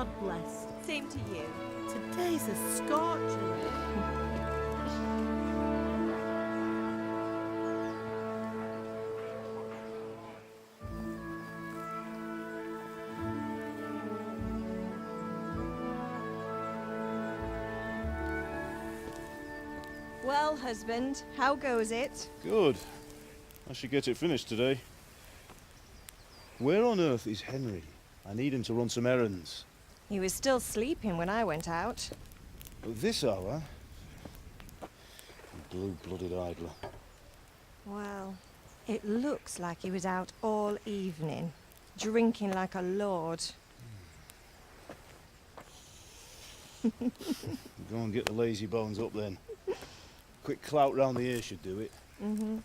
God bless. Same to you. Today's a scorcher. Well, husband, how goes it? Good. I should get it finished today. Where on earth is Henry? I need him to run some errands. He was still sleeping when I went out. At this hour? Blue-blooded idler. Well, it looks like he was out all evening, drinking like a lord. Go and get the lazy bones up then. Quick clout round the ear should do it. Mm-hmm.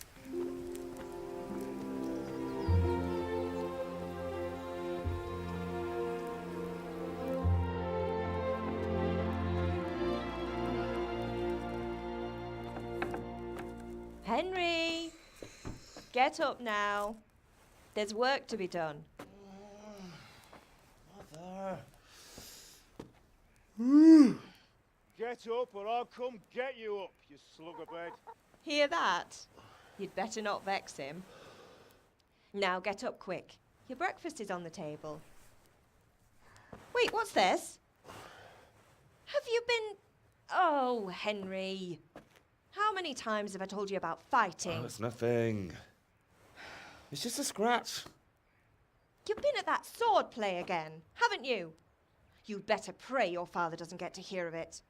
Henry! Get up now. There's work to be done. Mother. Get up or I'll come get you up, you slug of bed. Hear that? You'd better not vex him. Now get up quick. Your breakfast is on the table. Wait, what's this? Have you been... Oh, Henry. How many times have I told you about fighting? Oh, it's nothing. It's just a scratch. You've been at that sword play again, haven't you? You'd better pray your father doesn't get to hear of it.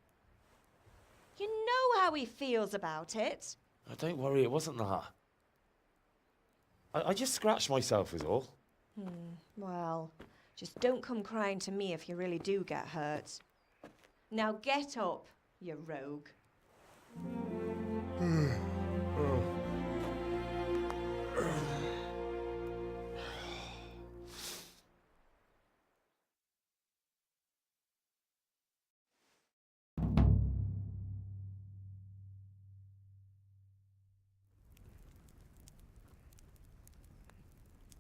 You know how he feels about it. Oh, don't worry, it wasn't that. I just scratched myself is all. Well, just don't come crying to me if you really do get hurt. Now get up, you rogue.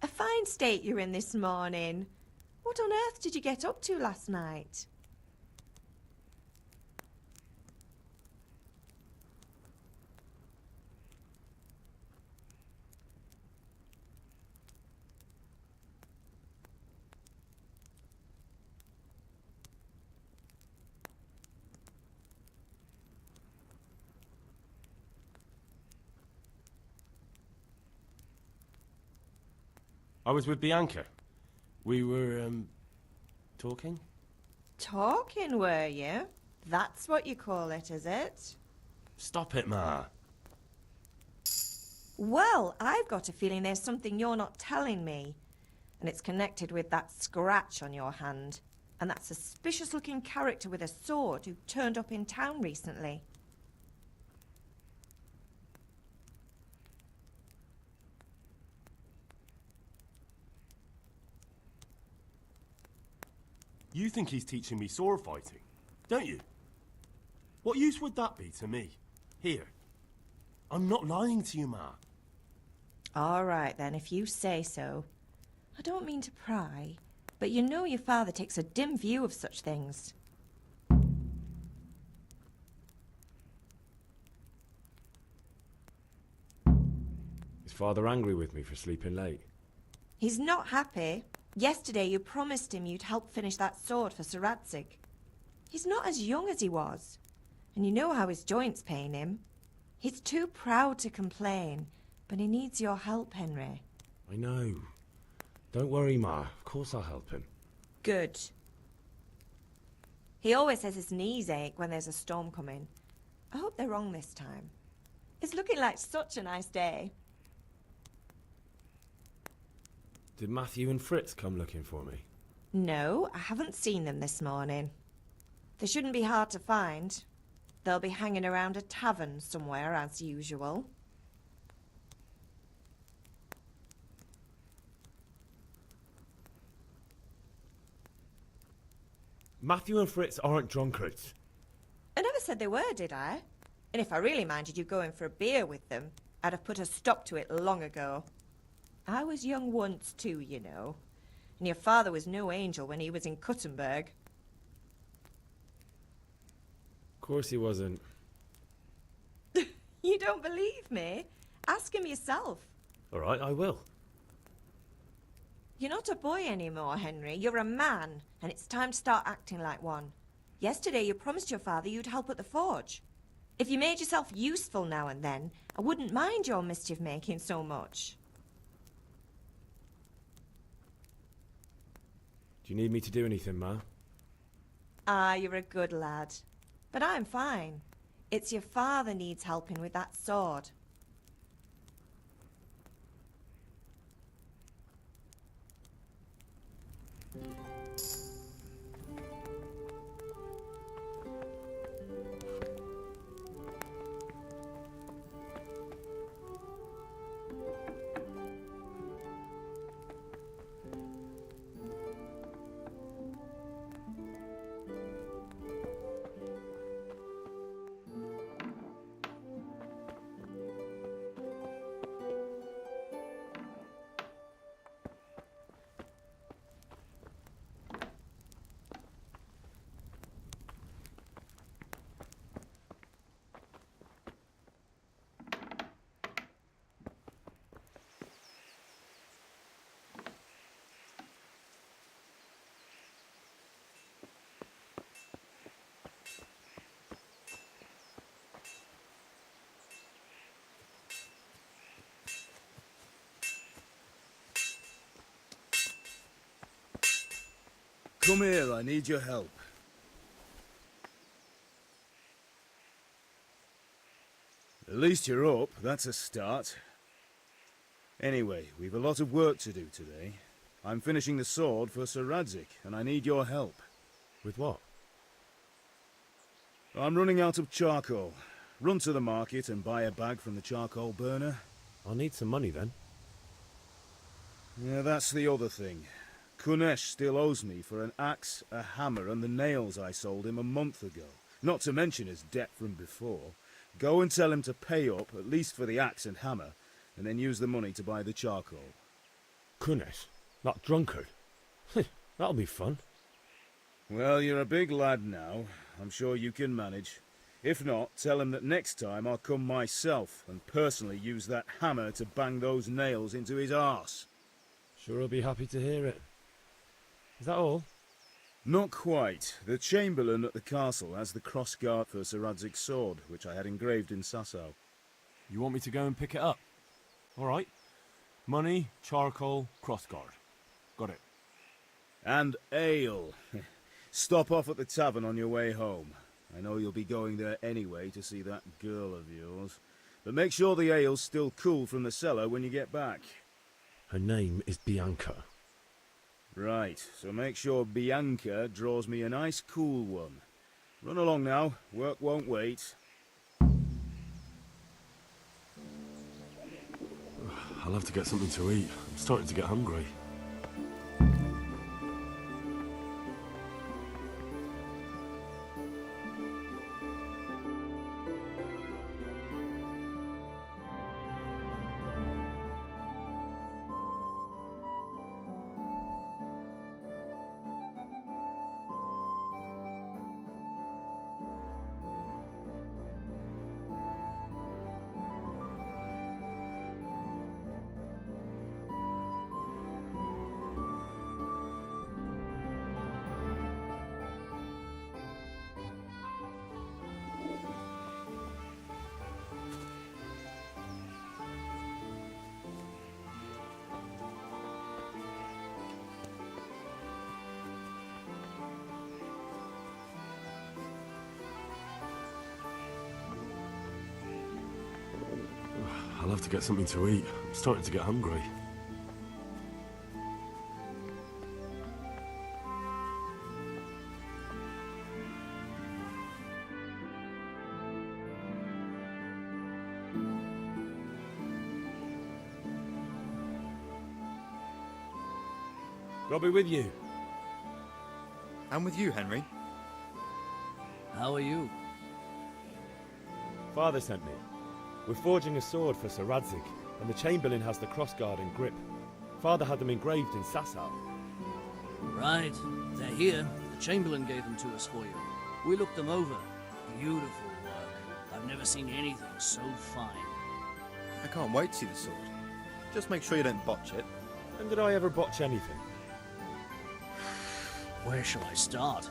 A fine state you're in this morning. What on earth did you get up to last night? I was with Bianca. We were, talking? Talking, were you? That's what you call it, is it? Stop it, Ma. Well, I've got a feeling there's something you're not telling me. And it's connected with that scratch on your hand. And that suspicious-looking character with a sword who turned up in town recently. You think he's teaching me sword fighting, don't you? What use would that be to me? Here. I'm not lying to you, Ma. All right, then, if you say so. I don't mean to pry, but you know your father takes a dim view of such things. Is Father angry with me for sleeping late? He's not happy. Yesterday you promised him you'd help finish that sword for Sir Radzig. He's not as young as he was, and you know how his joints pain him. He's too proud to complain, but he needs your help, Henry. I know. Don't worry, Ma. Of course I'll help him. Good. He always says his knees ache when there's a storm coming. I hope they're wrong this time. It's looking like such a nice day. Did Matthew and Fritz come looking for me? No, I haven't seen them this morning. They shouldn't be hard to find. They'll be hanging around a tavern somewhere, as usual. Matthew and Fritz aren't drunkards. I never said they were, did I? And if I really minded you going for a beer with them, I'd have put a stop to it long ago. I was young once too, you know. And your father was no angel when he was in Cuttenberg. course he wasn't. You don't believe me? Ask him yourself. All right, I will. You're not a boy anymore, Henry. You're a man, and it's time to start acting like one. Yesterday you promised your father you'd help at the forge. If you made yourself useful now and then, I wouldn't mind your mischief-making so much. Do you need me to do anything, Ma? Ah, you're a good lad. But I'm fine. It's your father needs helping with that sword. Come here, I need your help. At least you're up, that's a start. Anyway, we've a lot of work to do today. I'm finishing the sword for Sir Radzig, and I need your help. With what? I'm running out of charcoal. Run to the market and buy a bag from the charcoal burner. I'll need some money then. Yeah, that's the other thing. Kunesh still owes me for an axe, a hammer, and the nails I sold him a month ago. Not to mention his debt from before. Go and tell him to pay up, at least for the axe and hammer, and then use the money to buy the charcoal. Kunesh? That drunkard? That'll be fun. Well, you're a big lad now. I'm sure you can manage. If not, tell him that next time I'll come myself and personally use that hammer to bang those nails into his arse. Sure, I'll be happy to hear it. Is that all? Not quite. The Chamberlain at the castle has the crossguard for Sir Radzig's sword, which I had engraved in Sasau. You want me to go and pick it up? All right. Money, charcoal, crossguard. Got it. And ale. Stop off at the tavern on your way home. I know you'll be going there anyway to see that girl of yours. But make sure the ale's still cool from the cellar when you get back. Her name is Bianca. Right, so make sure Bianca draws me a nice cool one. Run along now, work won't wait. I'll have to get something to eat. I'm starting to get hungry. I'll have to get something to eat. I'm starting to get hungry. I'll be with you. I'm with you, Henry. How are you? Father sent me. We're forging a sword for Sir Radzig, and the Chamberlain has the crossguard and grip. Father had them engraved in Sasau. Right, they're here. The Chamberlain gave them to us for you. We looked them over. Beautiful work. I've never seen anything so fine. I can't wait to see the sword. Just make sure you don't botch it. When did I ever botch anything? Where shall I start?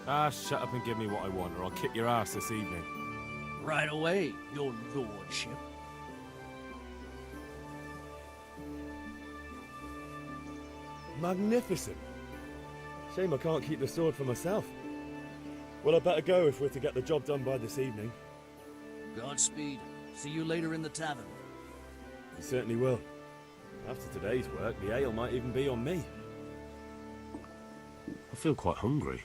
Ah, shut up and give me what I want, or I'll kick your ass this evening. Right away, your lordship. Magnificent. Shame I can't keep the sword for myself. Well, I better go if we're to get the job done by this evening. Godspeed. See you later in the tavern. You certainly will. After today's work, the ale might even be on me. I feel quite hungry.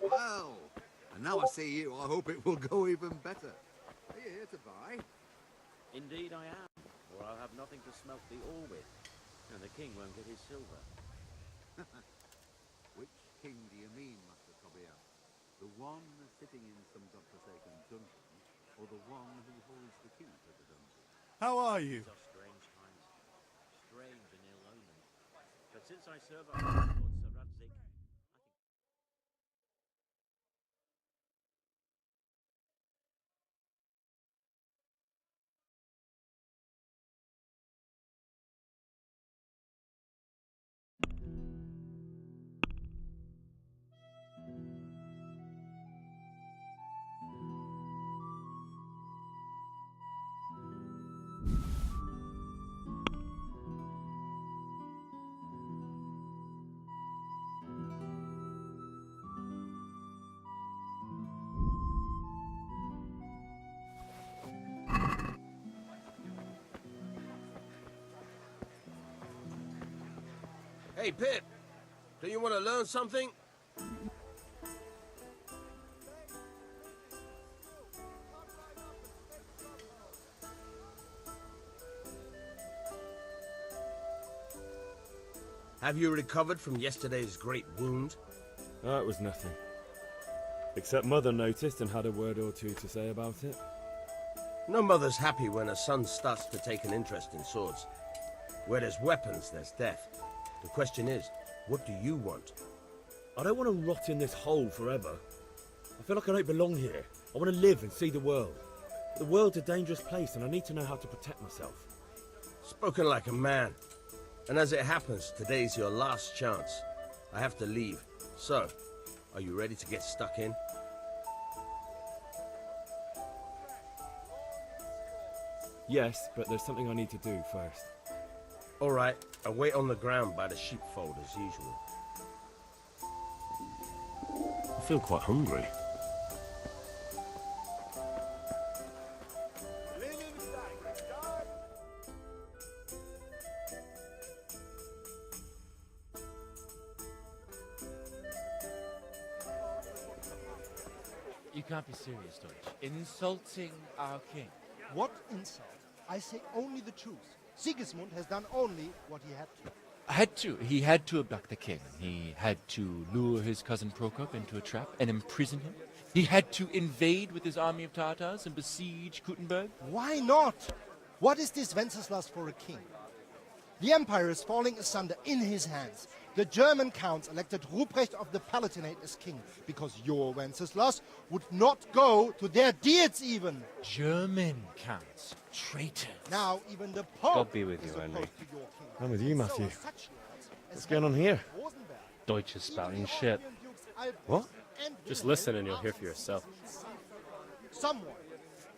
Well. And now I see you, I hope it will go even better. Are you here to buy? Indeed I am, or I'll have nothing to smelt the ore with, and the king won't get his silver. Which king do you mean, Master Tobias? The one sitting in some godforsaken dungeon, or the one who holds the key to the dungeon? How are you? These are strange times, strange and ill-omened. But since I serve under Lord Sir Radzig, Hey, Pip, do you want to learn something? Have you recovered from yesterday's great wound? Oh, it was nothing. Except Mother noticed and had a word or two to say about it. No mother's happy when her son starts to take an interest in swords. Where there's weapons, there's death. The question is, what do you want? I don't want to rot in this hole forever. I feel like I don't belong here. I want to live and see the world. The world's a dangerous place and I need to know how to protect myself. Spoken like a man. And as it happens, today's your last chance. I have to leave. So, are you ready to get stuck in? Yes, but there's something I need to do first. All right, I'll wait on the ground by the sheepfold as usual. I feel quite hungry. You can't be serious, Deutsch. Insulting our king. What insult? I say only the truth. Sigismund has done only what he had to. He had to abduct the king. He had to lure his cousin Prokop into a trap and imprison him. He had to invade with his army of Tatars and besiege Kuttenberg. Why not? What is this Wenceslas for a king? The empire is falling asunder in his hands. The German counts elected Ruprecht of the Palatinate as king because your Wenceslas would not go to their deeds even. German counts. Traitors. Now even the Pope God be with you, is Henry. opposed to your king. I'm with you, Matthew. So such lords as What's going on here? Rosenberg, Deutsch is spouting shit. Dukes Albrecht, What? and Just Wilhelm listen and you'll hear for are yourself. Someone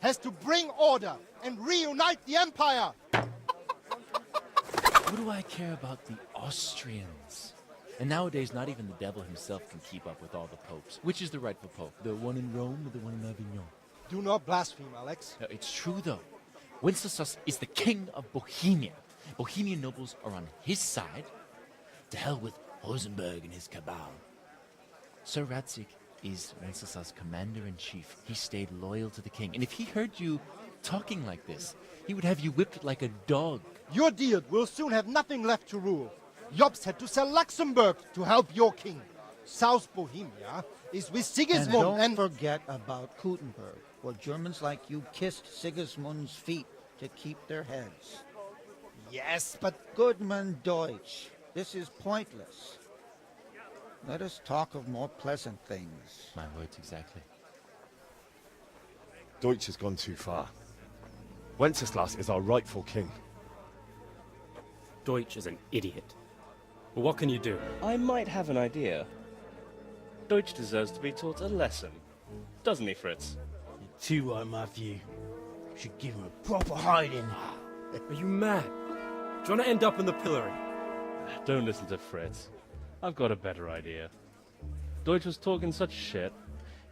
has to bring order and reunite the empire. What do I care about the Austrians? And nowadays, not even the devil himself can keep up with all the popes. Which is the rightful pope? The one in Rome or the one in Avignon? Do not blaspheme, Alex. It's true, though. Wenceslas is the king of Bohemia. Bohemian nobles are on his side. To hell with Rosenberg and his cabal. Sir Radzig is Wenceslas' commander-in-chief. He stayed loyal to the king. And if he heard you talking like this, he would have you whipped like a dog. Your deal will soon have nothing left to rule. Jobst had to sell Luxembourg to help your king. South Bohemia is with Sigismund and don't forget about Kuttenberg, where Germans like you kissed Sigismund's feet to keep their heads. Yes, but Goodman Deutsch, this is pointless. Let us talk of more pleasant things. My words exactly. Deutsch has gone too far. Wenceslas is our rightful king. Deutsch is an idiot. But what can you do? I might have an idea. Deutsch deserves to be taught a lesson. Doesn't he, Fritz? You're too right, Matthew. Should give him a proper hiding. Are you mad? Do you want to end up in the pillory? Don't listen to Fritz. I've got a better idea. Deutsch was talking such shit,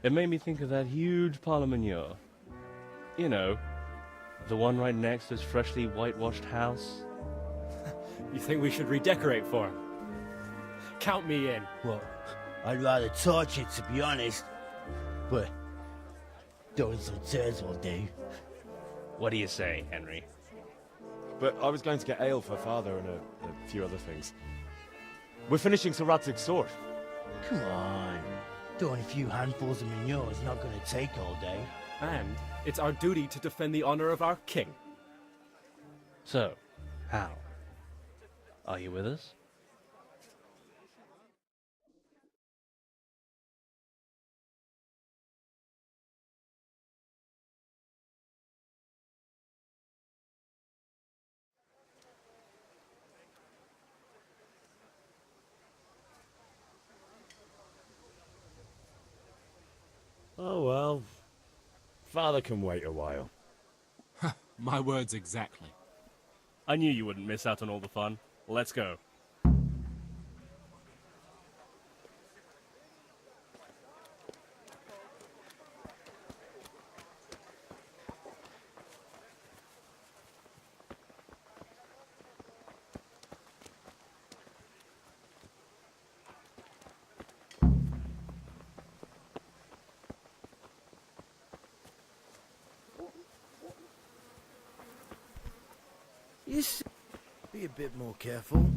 it made me think of that huge parliament. You know, the one right next to his freshly whitewashed house. You think we should redecorate for him? Count me in. Well, I'd rather torch it, to be honest. But throwing some turds will do. What do you say, Henry? But I was going to get ale for father and a few other things. We're finishing Sir Radzig's sword. Come on. Throwing a few handfuls of manure is not going to take all day. And it's our duty to defend the honor of our king. So, how? Are you with us? Oh well. Father can wait a while. My words exactly. I knew you wouldn't miss out on all the fun. Let's go. Be a bit more careful.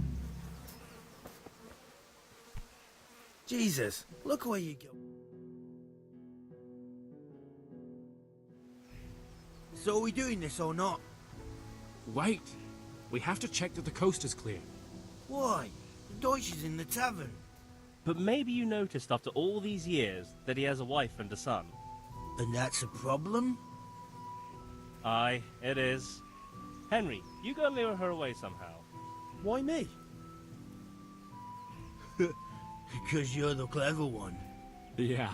Jesus, look where you go. So are we doing this or not? Wait. We have to check that the coast is clear. Why? The Deutsch is in the tavern. But maybe you noticed after all these years that he has a wife and a son. And that's a problem? Aye, it is. Henry, you go and lure her away somehow. Why me? Because you're the clever one. Yeah.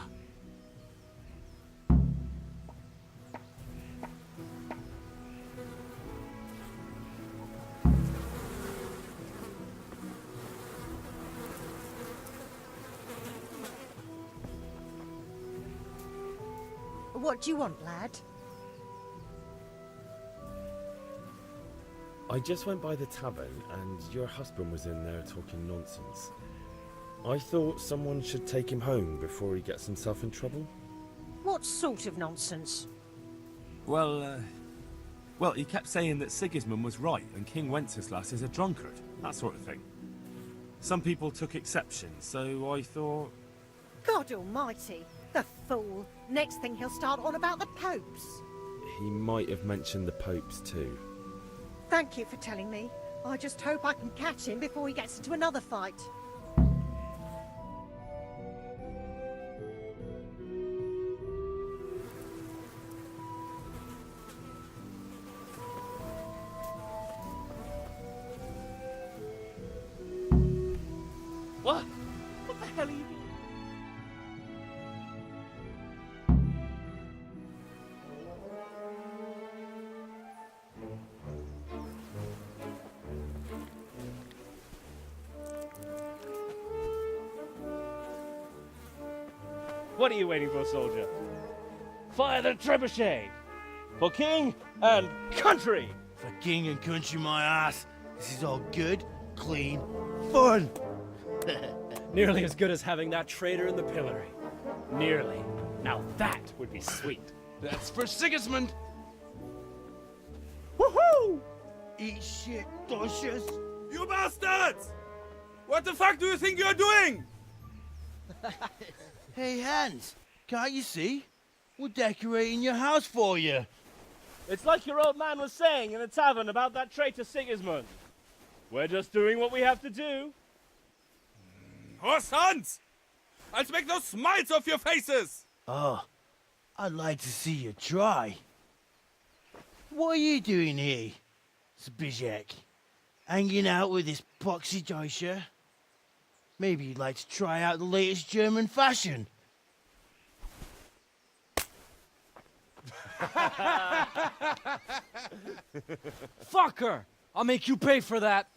What do you want, lad? I just went by the tavern and your husband was in there talking nonsense. I thought someone should take him home before he gets himself in trouble. What sort of nonsense? Well, he kept saying that Sigismund was right and King Wenceslas is a drunkard, that sort of thing. Some people took exception, so I thought... God almighty, the fool. Next thing he'll start on about the popes. He might have mentioned the popes too. Thank you for telling me. I just hope I can catch him before he gets into another fight. What? What the hell are you doing? What are you waiting for, soldier? Fire the trebuchet! For king and country! For king and country, my ass. This is all good, clean, fun. Nearly as good as having that traitor in the pillory. Nearly. Now that would be sweet. That's for Sigismund. Woohoo! Eat shit, Deutsches. You bastards! What the fuck do you think you're doing? Hey, Hans, can't you see? We're decorating your house for you. It's like your old man was saying in the tavern about that traitor Sigismund. We're just doing what we have to do. Horse Hans! I'll make those smiles off your faces! Oh, I'd like to see you try. What are you doing here, Zbigniew? Hanging out with this poxy Deutscher? Maybe you'd like to try out the latest German fashion. Fucker! I'll make you pay for that.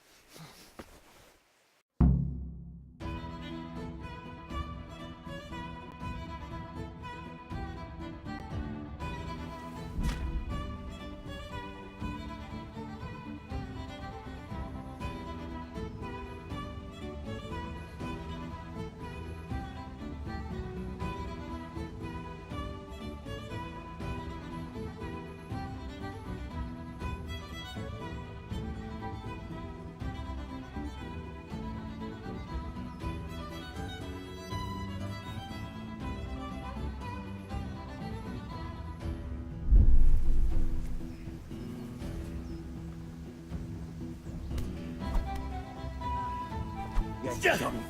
You dumb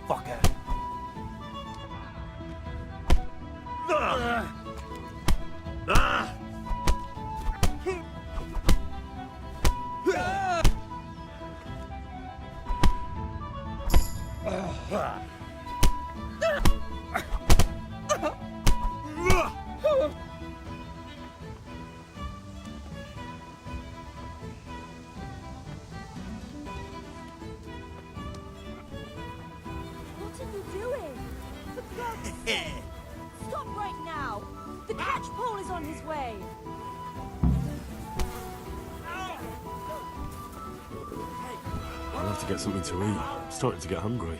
fucker. What are you doing? For God's sake! Stop right now! The catch pole is on his way! I'll have to get something to eat. I'm starting to get hungry.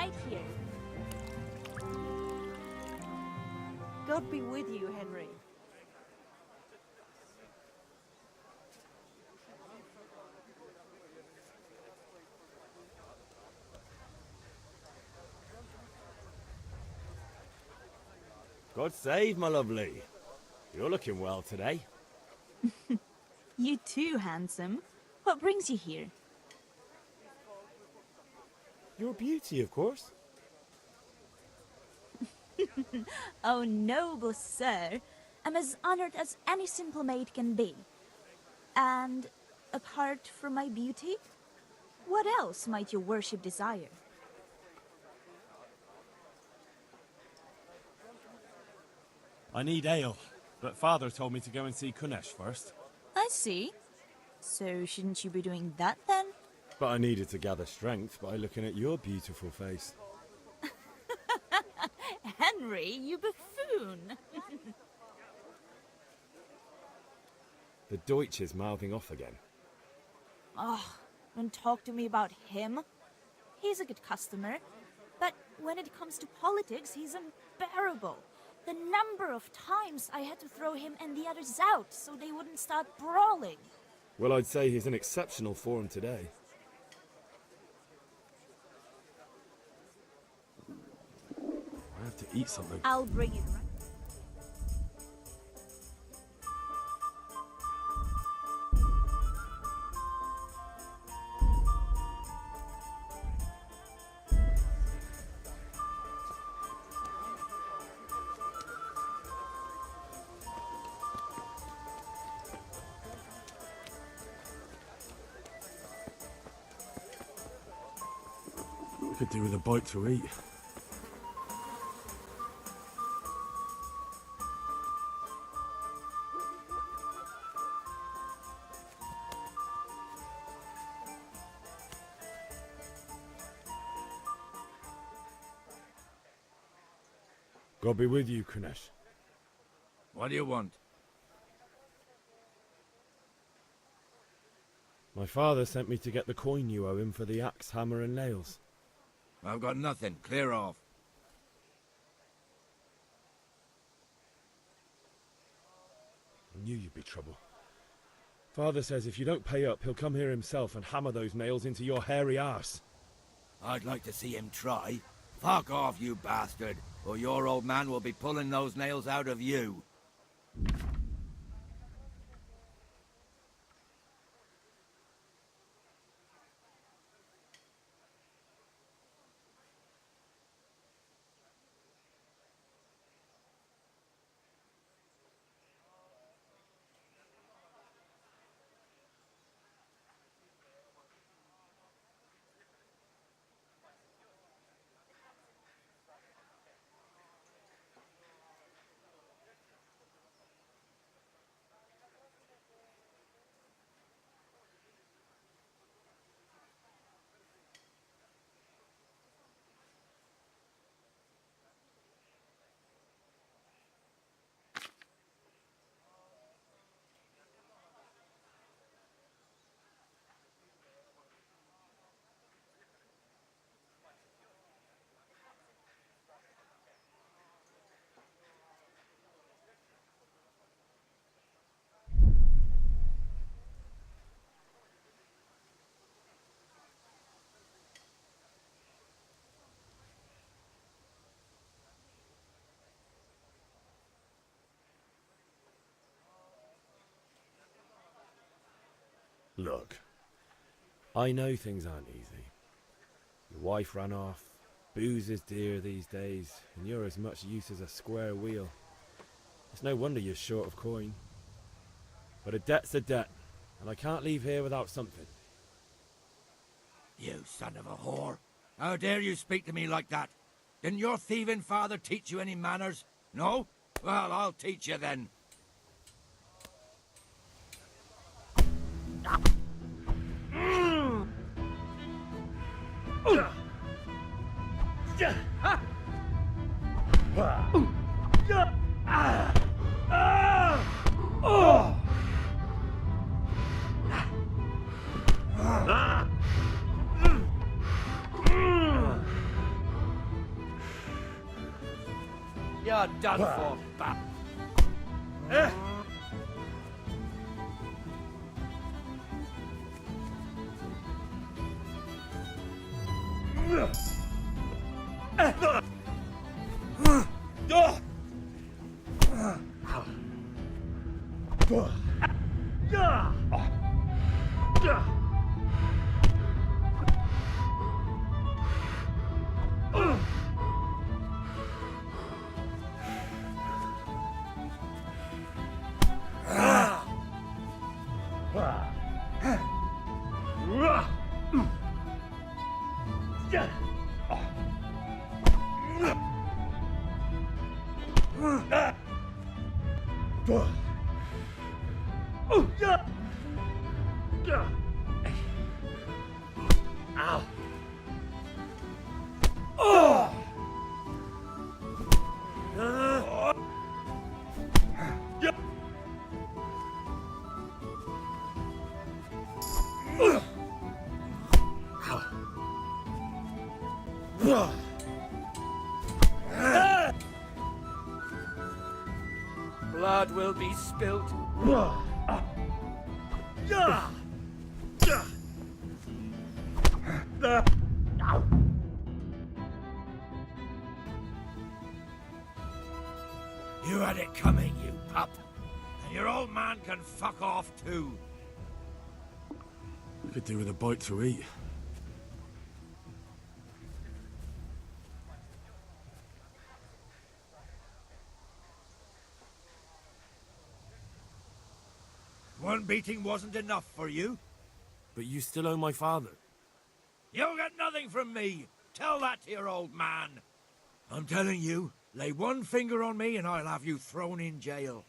right here. God be with you, Henry. God save, my lovely. You're looking well today. You too, handsome. What brings you here? Your beauty, of course. Oh, noble sir. I'm as honored as any simple maid can be. And apart from my beauty, what else might your worship desire? I need ale, but Father told me to go and see Kunesh first. I see. So shouldn't you be doing that then? But I needed to gather strength by looking at your beautiful face. Henry, you buffoon! The Deutsch is mouthing off again. Oh, don't talk to me about him. He's a good customer, but when it comes to politics, he's unbearable. The number of times I had to throw him and the others out so they wouldn't start brawling. Well, I'd say he's in exceptional form today. I have to eat something. I'll bring it right. I could do with a bite to eat. God be with you, Kunesh. What do you want? My father sent me to get the coin you owe him for the axe, hammer and nails. I've got nothing. Clear off. I knew you'd be trouble. Father says if you don't pay up, he'll come here himself and hammer those nails into your hairy arse. I'd like to see him try. Fuck off, you bastard, or your old man will be pulling those nails out of you. Look, I know things aren't easy. Your wife ran off, booze is dear these days, and you're as much use as a square wheel. It's no wonder you're short of coin. But a debt's a debt, and I can't leave here without something. You son of a whore. How dare you speak to me like that? Didn't your thieving father teach you any manners? No? Well, I'll teach you then. You're done for, pal. Blood will be spilt. You had it coming, you pup. And your old man can fuck off too. Could do with a bite to eat. One beating wasn't enough for you? But you still owe my father. You'll get nothing from me. Tell that to your old man. I'm telling you, lay one finger on me and I'll have you thrown in jail.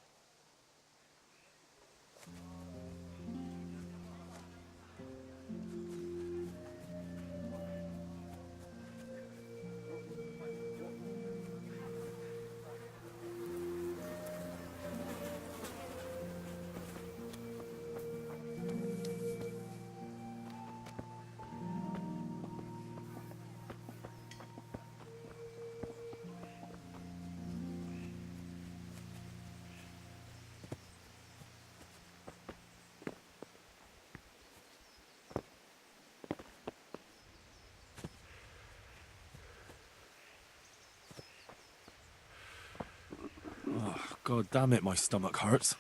Oh, God damn it, my stomach hurts.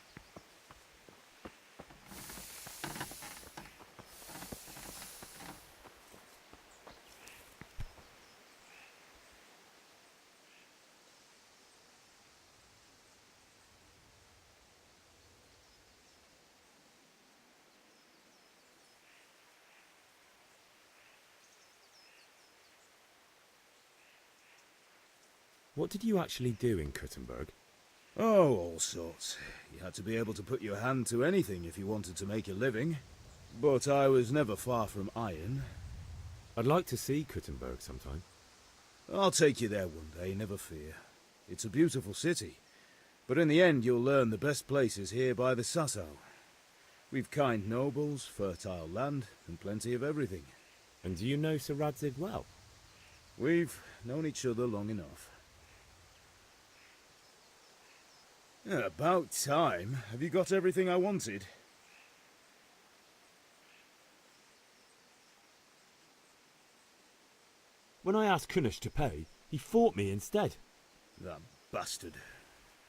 What did you actually do in Kuttenberg? Oh, all sorts. You had to be able to put your hand to anything if you wanted to make a living. But I was never far from iron. I'd like to see Kuttenberg sometime. I'll take you there one day, never fear. It's a beautiful city. But in the end you'll learn the best places here by the Sassau. We've kind nobles, fertile land, and plenty of everything. And do you know Sir Radzig well? We've known each other long enough. About time. Have you got everything I wanted? When I asked Kunish to pay, he fought me instead. That bastard.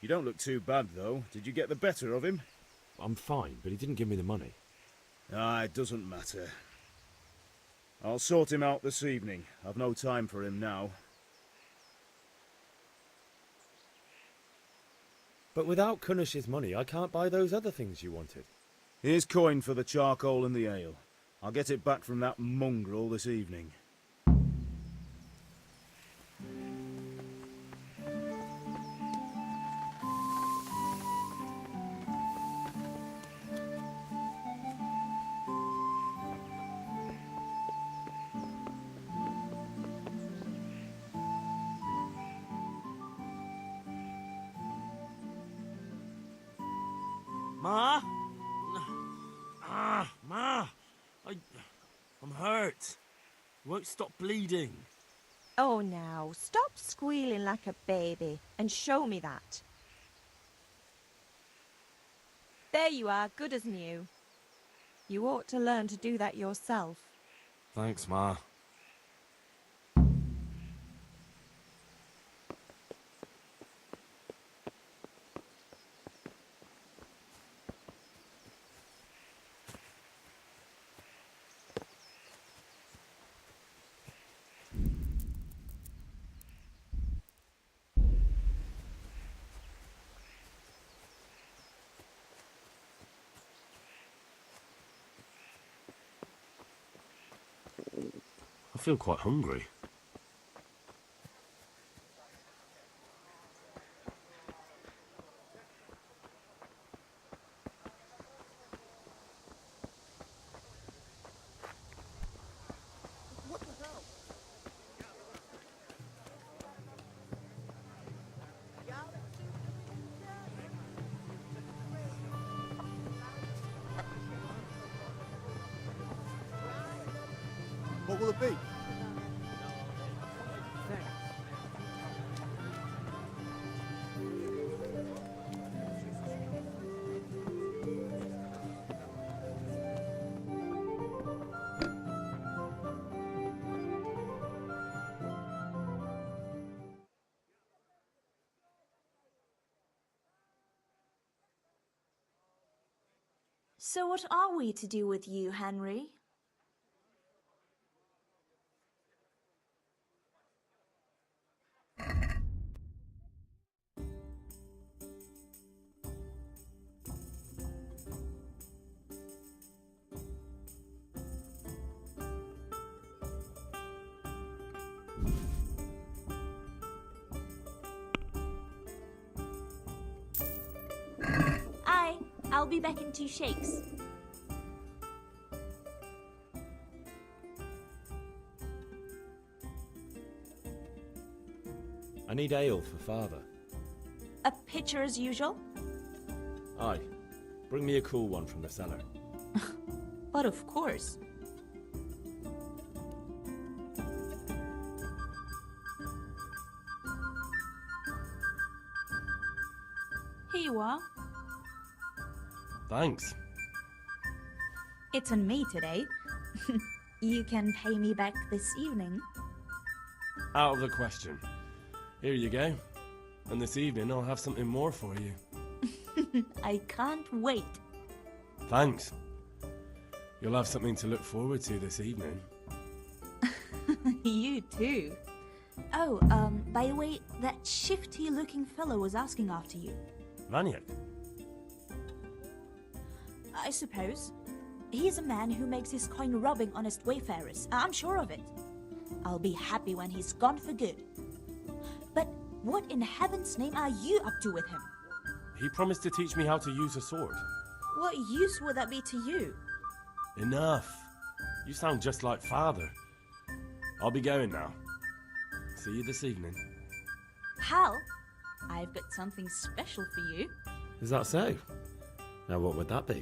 You don't look too bad, though. Did you get the better of him? I'm fine, but he didn't give me the money. Ah, it doesn't matter. I'll sort him out this evening. I've no time for him now. But without Kunish's money, I can't buy those other things you wanted. Here's coin for the charcoal and the ale. I'll get it back from that mongrel this evening. Ma? Ma! I'm hurt. Won't stop bleeding. Oh, now, stop squealing like a baby and show me that. There you are, good as new. You ought to learn to do that yourself. Thanks, Ma. I feel quite hungry. What the hell? What will it be? So what are we to do with you, Henry? I'll be back in 2 shakes. I need ale for father. A pitcher as usual? Aye. Bring me a cool one from the cellar. But of course. Here you are. Thanks. It's on me today. You can pay me back this evening. Out of the question. Here you go. And this evening I'll have something more for you. I can't wait. Thanks. You'll have something to look forward to this evening. You too. Oh, by the way, that shifty-looking fellow was asking after you. Vaniak? I suppose. He's a man who makes his coin robbing honest wayfarers. I'm sure of it. I'll be happy when he's gone for good. But what in heaven's name are you up to with him? He promised to teach me how to use a sword. What use would that be to you? Enough. You sound just like father. I'll be going now. See you this evening. Hal, I've got something special for you. Is that so? Now what would that be?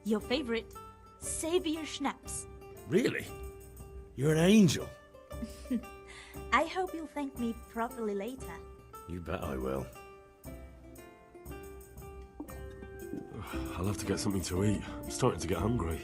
Your favorite, Savior Schnapps. Really? You're an angel. I hope you'll thank me properly later. You bet I will. I'll have to get something to eat. I'm starting to get hungry.